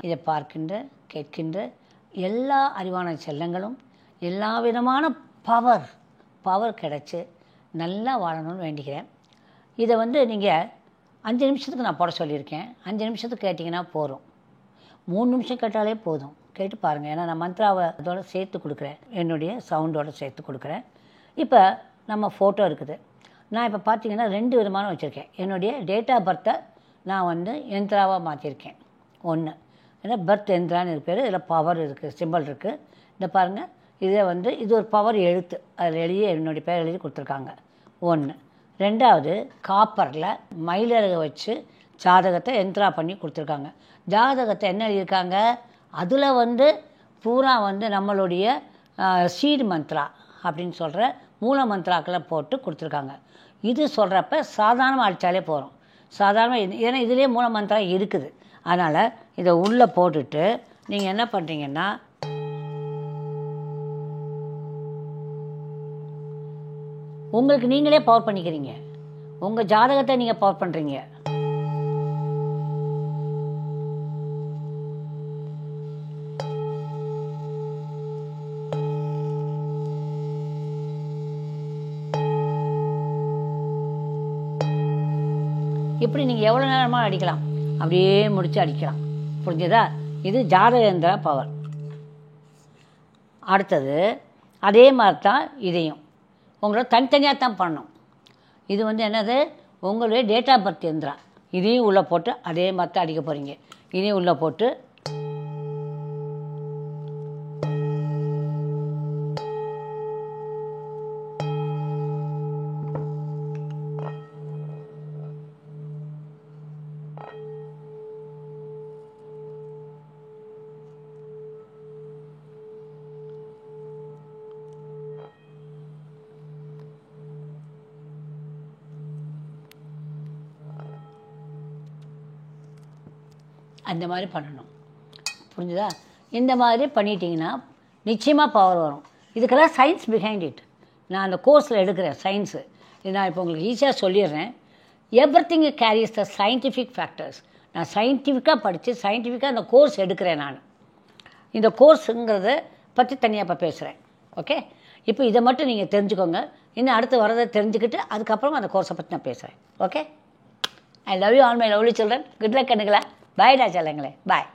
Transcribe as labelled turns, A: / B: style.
A: இதை பார்க்கின்ற கேட்கின்ற எல்லா அறிவான செல்லங்களும் எல்லா விதமான பவர் கிடச்சி நல்லா வாழணும்னு வேண்டிக்கிறேன். இதை நீங்கள் 5 நிமிஷத்துக்கு நான் போட சொல்லியிருக்கேன். 5 நிமிஷத்துக்கு கேட்டிங்கன்னா போதும். 3 நிமிஷம் கேட்டாலே போதும். கேட்டு பாருங்கள். ஏன்னா நான் மந்த்ராவை அதோட சேர்த்து கொடுக்குறேன், என்னுடைய சவுண்டோடு சேர்த்து கொடுக்குறேன். இப்போ நம்ம ஃபோட்டோ இருக்குது. நான் இப்போ பார்த்தீங்கன்னா 2 விதமான வச்சுருக்கேன். என்னுடைய டேட் ஆஃப் பர்த்தை நான் யந்திராவாக மாற்றிருக்கேன். ஒன்று ஏன்னா பர்த் யந்திரான்னு இருக்கு பேர். இதில் பவர் இருக்குது, சிம்பிள் இருக்குது. இந்த பாருங்கள், இதை இது ஒரு பவர் எழுத்து, அதில் எழுதி என்னுடைய பேர் எழுதி கொடுத்துருக்காங்க. ஒன்று. ரெண்டாவது காப்பரில் மயிலழகை வச்சு ஜாதகத்தை யந்திரா பண்ணி கொடுத்துருக்காங்க. ஜாதகத்தை என்ன எழுதியிருக்காங்க, அதில் பூரா நம்மளுடைய சீடு மந்த்ரா அப்படின்னு சொல்கிற மூல மந்த்ராக்களை போட்டு கொடுத்துருக்காங்க. இது சொல்கிறப்ப சாதாரணமாக அடித்தாலே போகிறோம். சாதாரணமாக ஏன்னா இதுலேயே மூல மந்த்ரா இருக்குது. அதனால் இதை உள்ளே போட்டுட்டு நீங்கள் என்ன பண்ணுறீங்கன்னா, உங்களுக்கு நீங்களே பவர் பண்ணிக்கிறீங்க. உங்கள் ஜாதகத்தை நீங்கள் பவர் பண்ணுறீங்க. இப்படி நீங்கள் எவ்வளோ நேரமாக அடிக்கலாம், அப்படியே முடித்து அடிக்கலாம். புரிஞ்சுதா? இது ஜாதகேந்திர பவர். அடுத்தது அதே மாதிரி தான் இதையும் உங்களோட தனித்தனியாக தான் பண்ணணும். இது என்னது, உங்களுடைய டேட் ஆஃப் பர்த் எந்திரா. இதையும் உள்ளே போட்டு அதே மாதிரி தான் அடிக்க போகிறீங்க. இதையும் உள்ளே போட்டு அந்த மாதிரி பண்ணணும். புரிஞ்சுதா? இந்த மாதிரி பண்ணிட்டீங்கன்னா நிச்சயமாக பவர் வரும். இதுக்கெல்லாம் சயின்ஸ் பிஹைண்ட் இட். நான் அந்த கோர்ஸில் எடுக்கிறேன் சயின்ஸு. இது நான் இப்போ உங்களுக்கு ஈஸியாக சொல்லிடுறேன். எவ்ரிதிங் கேரிஸ் த சயின்டிஃபிக் ஃபேக்டர்ஸ். நான் சயின்டிஃபிக்காக படித்து சயின்டிஃபிக்காக அந்த கோர்ஸ் எடுக்கிறேன். நான் இந்த கோர்ஸுங்கிறத பற்றி தனியாக இப்போ பேசுகிறேன். ஓகே, இப்போ இதை மட்டும் நீங்கள் தெரிஞ்சுக்கோங்க. இன்னும் அடுத்து வரதை தெரிஞ்சுக்கிட்டு அதுக்கப்புறம் அந்த கோர்ஸை பற்றி நான் பேசுகிறேன். Okay, I love you all my lovely children. Good luck கண்ணுங்களா. பாய்டா செல்லங்களே, பாய்.